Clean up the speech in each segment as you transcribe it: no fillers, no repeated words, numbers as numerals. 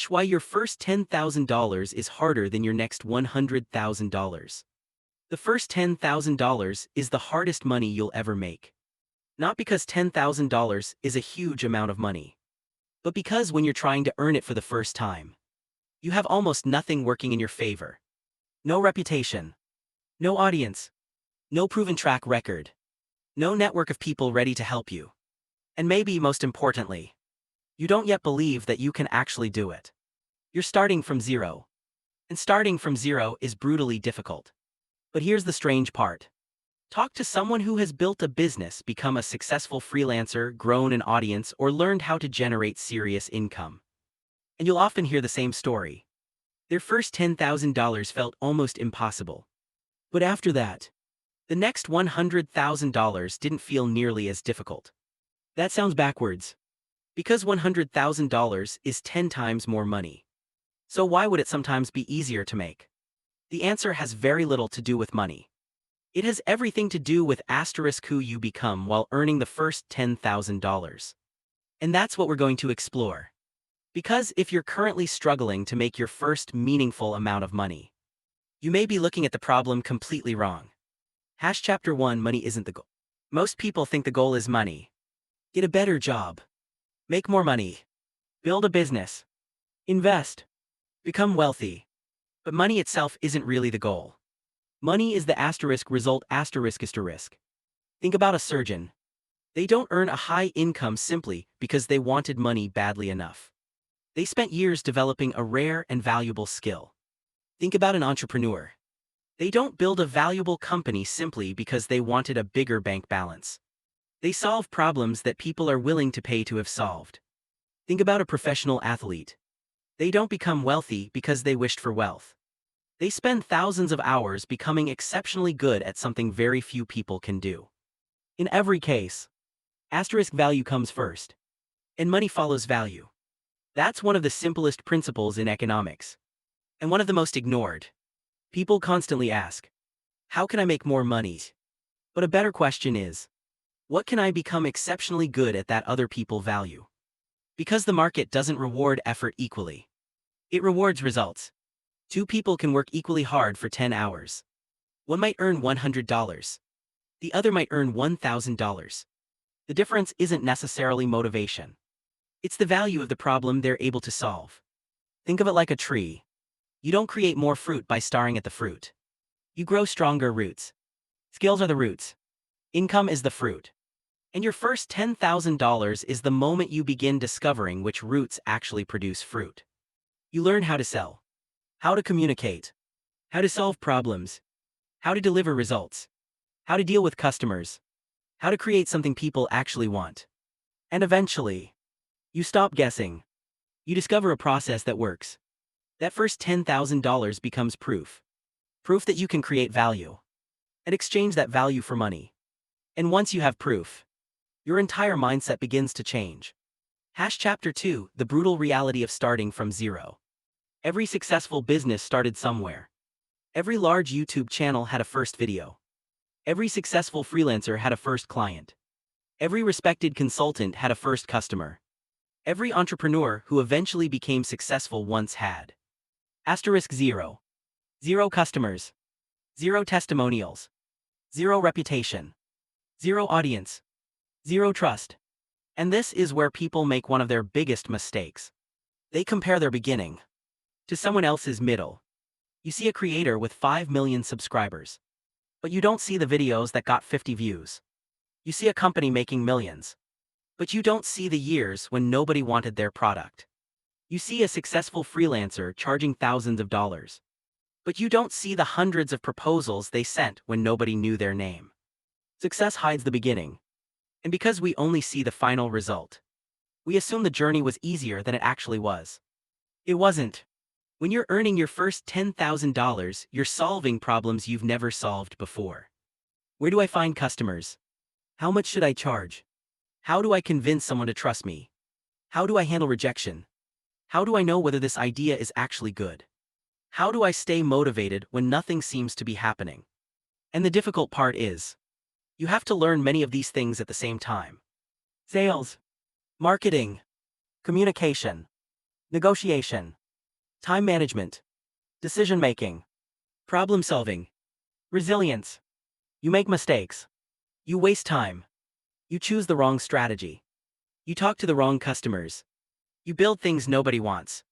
Why your first $10,000 is harder than your next $100,000. The first $10,000 is the hardest money you'll ever make. Not because $10,000 is a huge amount of money, but because when you're trying to earn it for the first time, you have almost nothing working in your favor. No reputation, no audience, no proven track record, no network of people ready to help you. And maybe most importantly, you don't yet believe that you can actually do it. You're starting from zero. And starting from zero is brutally difficult. But here's the strange part. Talk to someone who has built a business, become a successful freelancer, grown an audience, or learned how to generate serious income. And you'll often hear the same story. Their first $10,000 felt almost impossible. But after that, the next $100,000 didn't feel nearly as difficult. That sounds backwards. Because $100,000 is 10 times more money. So why would it sometimes be easier to make? The answer has very little to do with money. It has everything to do with who you become while earning the first $10,000. And that's what we're going to explore. Because if you're currently struggling to make your first meaningful amount of money, you may be looking at the problem completely wrong. Chapter 1: Money isn't the goal. Most people think the goal is money. Get a better job. Make more money. Build a business. Invest. Become wealthy. But money itself isn't really the goal. Money is the result ***. Think about a surgeon. They don't earn a high income simply because they wanted money badly enough. They spent years developing a rare and valuable skill. Think about an entrepreneur. They don't build a valuable company simply because they wanted a bigger bank balance. They solve problems that people are willing to pay to have solved. Think about a professional athlete. They don't become wealthy because they wished for wealth. They spend thousands of hours becoming exceptionally good at something very few people can do. In every case, value comes first. And money follows value. That's one of the simplest principles in economics. And one of the most ignored. People constantly ask, how can I make more money? But a better question is, what can I become exceptionally good at that other people value? Because the market doesn't reward effort equally. It rewards results. Two people can work equally hard for 10 hours. One might earn $100. The other might earn $1,000. The difference isn't necessarily motivation. It's the value of the problem they're able to solve. Think of it like a tree. You don't create more fruit by staring at the fruit. You grow stronger roots. Skills are the roots. Income is the fruit. And your first $10,000 is the moment you begin discovering which roots actually produce fruit. You learn how to sell, how to communicate, how to solve problems, how to deliver results, how to deal with customers, how to create something people actually want. And eventually, you stop guessing. You discover a process that works. That first $10,000 becomes proof. Proof that you can create value. And exchange that value for money. And once you have proof, your entire mindset begins to change. Chapter 2: The brutal reality of starting from zero. Every successful business started somewhere. Every large YouTube channel had a first video. Every successful freelancer had a first client. Every respected consultant had a first customer. Every entrepreneur who eventually became successful once had. *0. 0 customers. 0 testimonials. 0 reputation. 0 audience. 0 trust. And this is where people make one of their biggest mistakes. They compare their beginning to someone else's middle. You see a creator with 5 million subscribers. But you don't see the videos that got 50 views. You see a company making millions. But you don't see the years when nobody wanted their product. You see a successful freelancer charging thousands of dollars. But you don't see the hundreds of proposals they sent when nobody knew their name. Success hides the beginning. And because we only see the final result, we assume the journey was easier than it actually was. It wasn't. When you're earning your first $10,000, you're solving problems you've never solved before. Where do I find customers? How much should I charge? How do I convince someone to trust me? How do I handle rejection? How do I know whether this idea is actually good? How do I stay motivated when nothing seems to be happening? And the difficult part is, you have to learn many of these things at the same time. Sales, marketing, communication, negotiation, time management, decision-making, problem-solving, resilience. You make mistakes. You waste time. You choose the wrong strategy. You talk to the wrong customers. You build things nobody wants.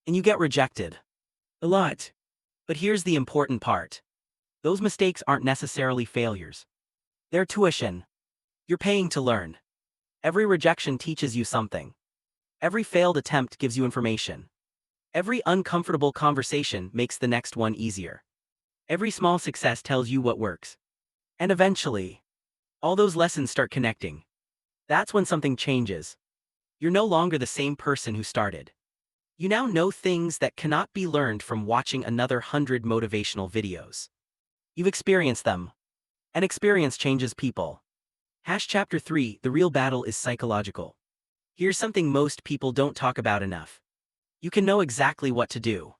And you get rejected. A lot. But here's the important part. Those mistakes aren't necessarily failures. They're tuition. You're paying to learn. Every rejection teaches you something. Every failed attempt gives you information. Every uncomfortable conversation makes the next one easier. Every small success tells you what works. And eventually, all those lessons start connecting. That's when something changes. You're no longer the same person who started. You now know things that cannot be learned from watching another 100 motivational videos. You've experienced them. And experience changes people. Chapter 3, the real battle is psychological. Here's something most people don't talk about enough. You can know exactly what to do.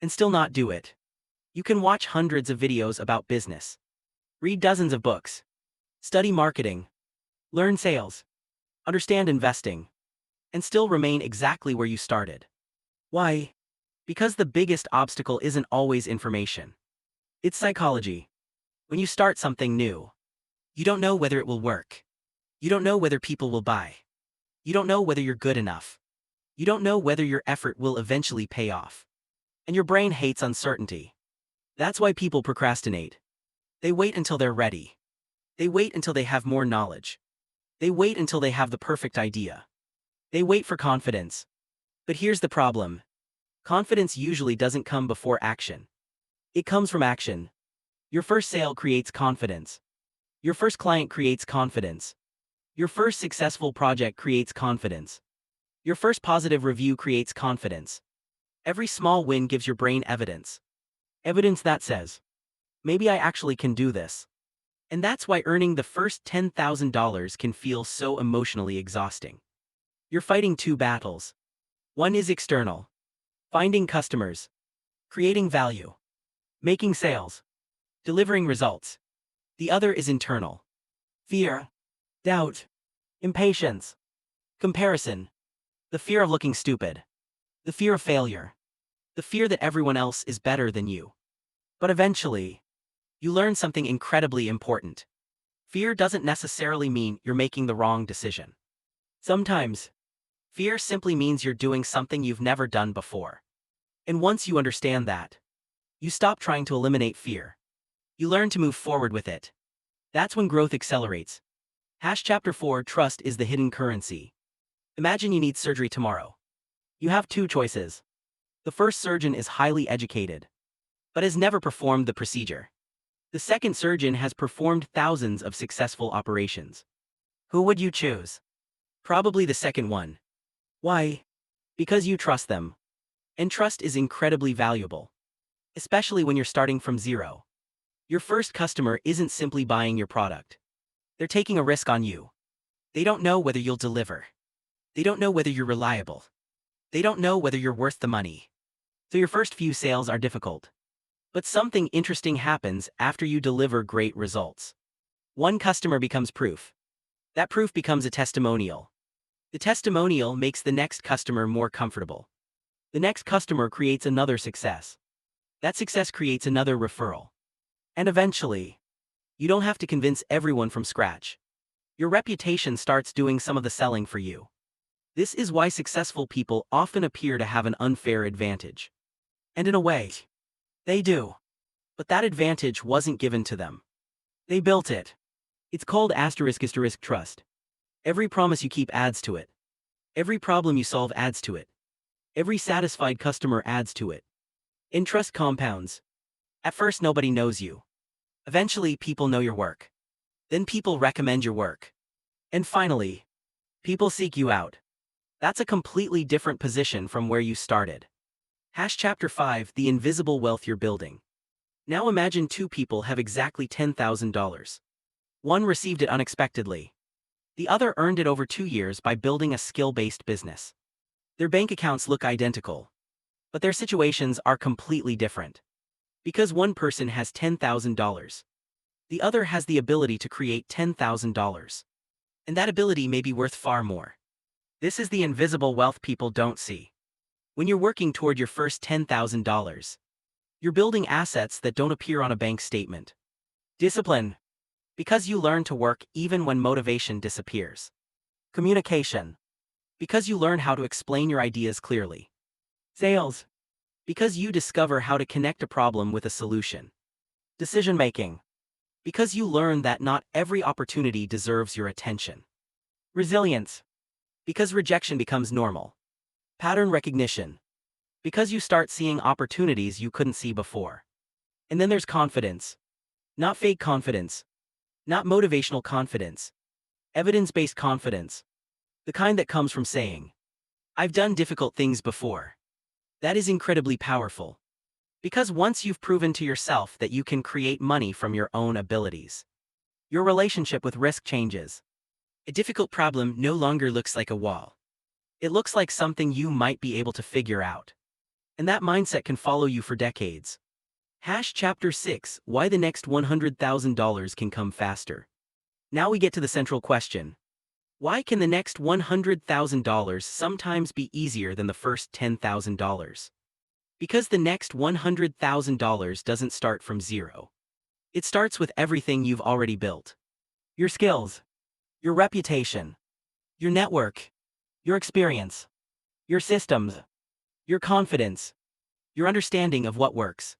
And still not do it. You can watch hundreds of videos about business. Read dozens of books. Study marketing. Learn sales. Understand investing. And still remain exactly where you started. Why? Because the biggest obstacle isn't always information. It's psychology. When you start something new, you don't know whether it will work. You don't know whether people will buy. You don't know whether you're good enough. You don't know whether your effort will eventually pay off. And your brain hates uncertainty. That's why people procrastinate. They wait until they're ready. They wait until they have more knowledge. They wait until they have the perfect idea. They wait for confidence. But here's the problem. Confidence usually doesn't come before action. It comes from action. Your first sale creates confidence. Your first client creates confidence. Your first successful project creates confidence. Your first positive review creates confidence. Every small win gives your brain evidence. Evidence that says, maybe I actually can do this. And that's why earning the first $10,000 can feel so emotionally exhausting. You're fighting two battles. One is external. Finding customers. Creating value. Making sales. Delivering results. The other is internal. Fear. Doubt. Impatience. Comparison. The fear of looking stupid. The fear of failure. The fear that everyone else is better than you. But eventually, you learn something incredibly important. Fear doesn't necessarily mean you're making the wrong decision. Sometimes, fear simply means you're doing something you've never done before. And once you understand that, you stop trying to eliminate fear. You learn to move forward with it. That's when growth accelerates. Chapter 4, trust is the hidden currency. Imagine you need surgery tomorrow. You have two choices. The first surgeon is highly educated, but has never performed the procedure. The second surgeon has performed thousands of successful operations. Who would you choose? Probably the second one. Why? Because you trust them. And trust is incredibly valuable. Especially when you're starting from zero. Your first customer isn't simply buying your product. They're taking a risk on you. They don't know whether you'll deliver. They don't know whether you're reliable. They don't know whether you're worth the money. So your first few sales are difficult. But something interesting happens after you deliver great results. One customer becomes proof. That proof becomes a testimonial. The testimonial makes the next customer more comfortable. The next customer creates another success. That success creates another referral. And eventually, you don't have to convince everyone from scratch. Your reputation starts doing some of the selling for you. This is why successful people often appear to have an unfair advantage. And in a way, they do. But that advantage wasn't given to them. They built it. It's called *** trust. Every promise you keep adds to it. Every problem you solve adds to it. Every satisfied customer adds to it. And trust compounds. At first nobody knows you. Eventually people know your work. Then people recommend your work. And finally, people seek you out. That's a completely different position from where you started. Chapter 5, the invisible wealth you're building. Now imagine two people have exactly $10,000. One received it unexpectedly. The other earned it over 2 years by building a skill-based business. Their bank accounts look identical. But their situations are completely different. Because one person has $10,000. The other has the ability to create $10,000. And that ability may be worth far more. This is the invisible wealth people don't see. When you're working toward your first $10,000, you're building assets that don't appear on a bank statement. Discipline. Because you learn to work even when motivation disappears. Communication. Because you learn how to explain your ideas clearly. Sales. Because you discover how to connect a problem with a solution. Decision-making. Because you learn that not every opportunity deserves your attention. Resilience. Because rejection becomes normal. Pattern recognition. Because you start seeing opportunities you couldn't see before. And then there's confidence. Not fake confidence. Not motivational confidence. Evidence-based confidence. The kind that comes from saying, "I've done difficult things before." That is incredibly powerful. Because once you've proven to yourself that you can create money from your own abilities, your relationship with risk changes. A difficult problem no longer looks like a wall. It looks like something you might be able to figure out. And that mindset can follow you for decades. Chapter 6: Why the next $100,000 can come faster. Now we get to the central question. Why can the next $100,000 sometimes be easier than the first $10,000? Because the next $100,000 doesn't start from zero. It starts with everything you've already built. Your skills, your reputation, your network, your experience, your systems, your confidence, your understanding of what works.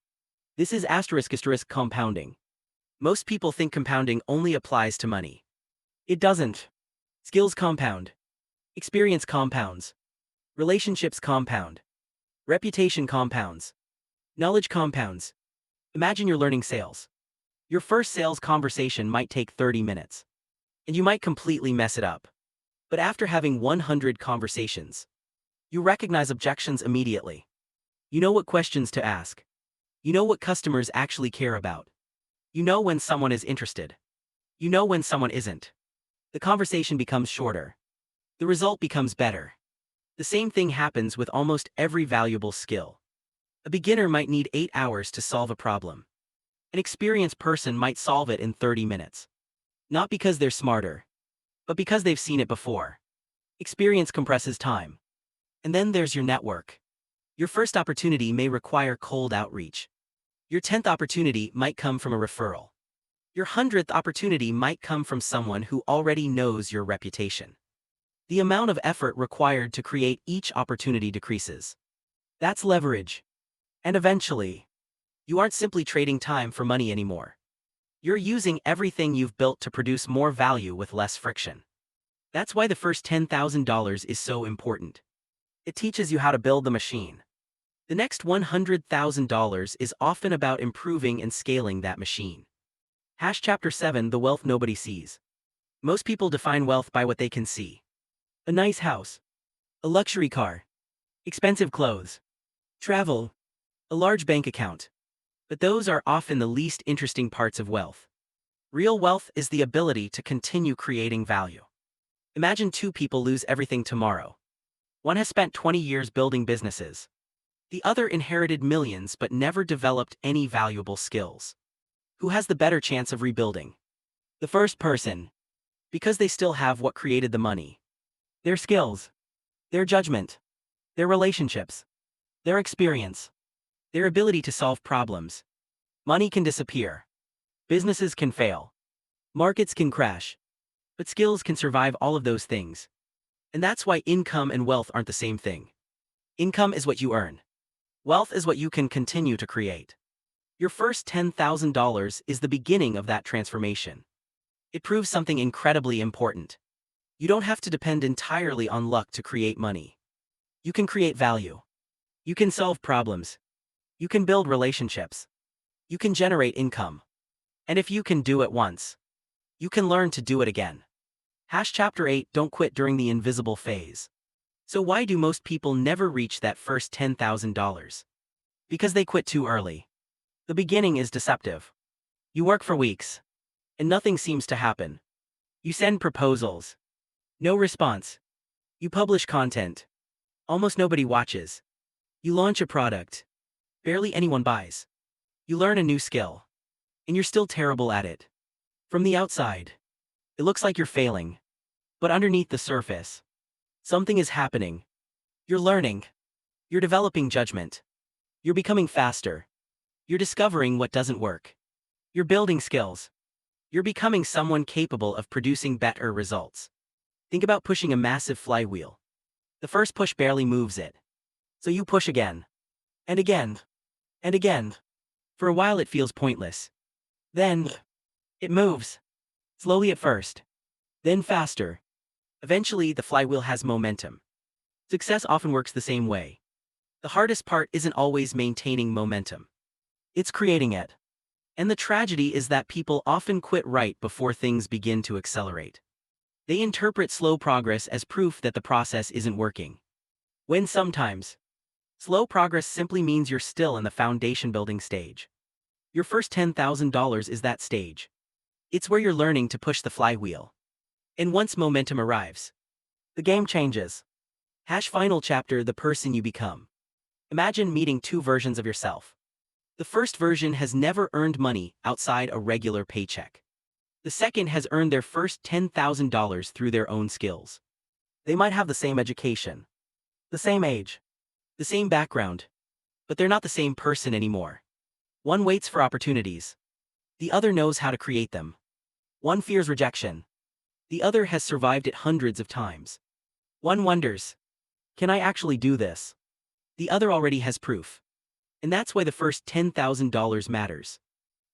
This is *** compounding. Most people think compounding only applies to money. It doesn't. Skills compound. Experience compounds. Relationships compound. Reputation compounds. Knowledge compounds. Imagine you're learning sales. Your first sales conversation might take 30 minutes. And you might completely mess it up. But after having 100 conversations, you recognize objections immediately. You know what questions to ask. You know what customers actually care about. You know when someone is interested. You know when someone isn't. The conversation becomes shorter. The result becomes better. The same thing happens with almost every valuable skill. A beginner might need 8 hours to solve a problem. An experienced person might solve it in 30 minutes. Not because they're smarter, but because they've seen it before. Experience compresses time. And then there's your network. Your first opportunity may require cold outreach. Your 10th opportunity might come from a referral. Your 100th opportunity might come from someone who already knows your reputation. The amount of effort required to create each opportunity decreases. That's leverage. And eventually, you aren't simply trading time for money anymore. You're using everything you've built to produce more value with less friction. That's why the first $10,000 is so important. It teaches you how to build the machine. The next $100,000 is often about improving and scaling that machine. Chapter 7: The wealth nobody sees. Most people define wealth by what they can see. A nice house. A luxury car. Expensive clothes. Travel. A large bank account. But those are often the least interesting parts of wealth. Real wealth is the ability to continue creating value. Imagine two people lose everything tomorrow. One has spent 20 years building businesses. The other inherited millions but never developed any valuable skills. Who has the better chance of rebuilding? The first person. Because they still have what created the money. Their skills. Their judgment. Their relationships. Their experience. Their ability to solve problems. Money can disappear. Businesses can fail. Markets can crash. But skills can survive all of those things. And that's why income and wealth aren't the same thing. Income is what you earn. Wealth is what you can continue to create. Your first $10,000 is the beginning of that transformation. It proves something incredibly important. You don't have to depend entirely on luck to create money. You can create value. You can solve problems. You can build relationships. You can generate income. And if you can do it once, you can learn to do it again. Chapter 8: Don't quit during the invisible phase. So why do most people never reach that first $10,000? Because they quit too early. The beginning is deceptive. You work for weeks, and nothing seems to happen. You send proposals. No response. You publish content. Almost nobody watches. You launch a product. Barely anyone buys. You learn a new skill. And you're still terrible at it. From the outside, it looks like you're failing. But underneath the surface, something is happening. You're learning. You're developing judgment. You're becoming faster. You're discovering what doesn't work. You're building skills. You're becoming someone capable of producing better results. Think about pushing a massive flywheel. The first push barely moves it. So you push again. And again. And again. For a while it feels pointless. Then, it moves. Slowly at first. Then faster. Eventually, the flywheel has momentum. Success often works the same way. The hardest part isn't always maintaining momentum. It's creating it. And the tragedy is that people often quit right before things begin to accelerate. They interpret slow progress as proof that the process isn't working. When sometimes, slow progress simply means you're still in the foundation building stage. Your first $10,000 is that stage. It's where you're learning to push the flywheel. And once momentum arrives, the game changes. Final chapter: the person you become. Imagine meeting two versions of yourself. The first version has never earned money outside a regular paycheck. The second has earned their first $10,000 through their own skills. They might have the same education, the same age, the same background, but they're not the same person anymore. One waits for opportunities. The other knows how to create them. One fears rejection. The other has survived it hundreds of times. One wonders, can I actually do this? The other already has proof. And that's why the first $10,000 matters.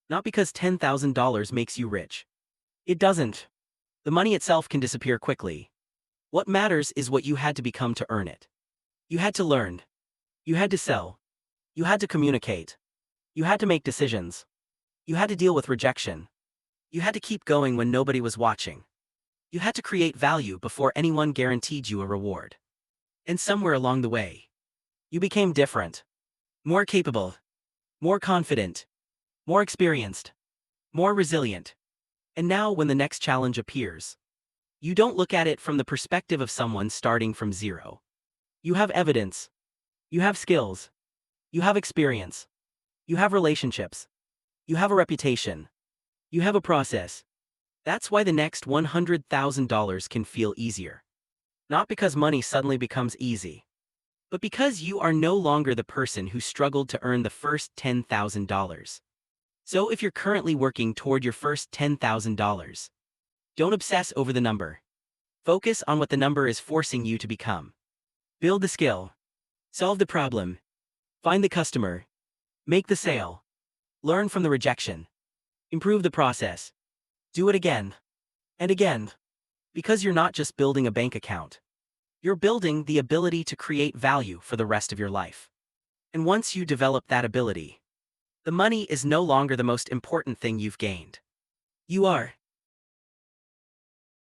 Not because $10,000 makes you rich. It doesn't. The money itself can disappear quickly. What matters is what you had to become to earn it. You had to learn. You had to sell. You had to communicate. You had to make decisions. You had to deal with rejection. You had to keep going when nobody was watching. You had to create value before anyone guaranteed you a reward. And somewhere along the way, you became different. More capable. More confident. More experienced. More resilient. And now when the next challenge appears, you don't look at it from the perspective of someone starting from zero. You have evidence. You have skills. You have experience. You have relationships. You have a reputation. You have a process. That's why the next $100,000 can feel easier. Not because money suddenly becomes easy, but because you are no longer the person who struggled to earn the first $10,000. So if you're currently working toward your first $10,000, don't obsess over the number. Focus on what the number is forcing you to become. Build the skill. Solve the problem. Find the customer. Make the sale. Learn from the rejection. Improve the process. Do it again. And again. Because you're not just building a bank account. You're building the ability to create value for the rest of your life. And once you develop that ability, the money is no longer the most important thing you've gained. You are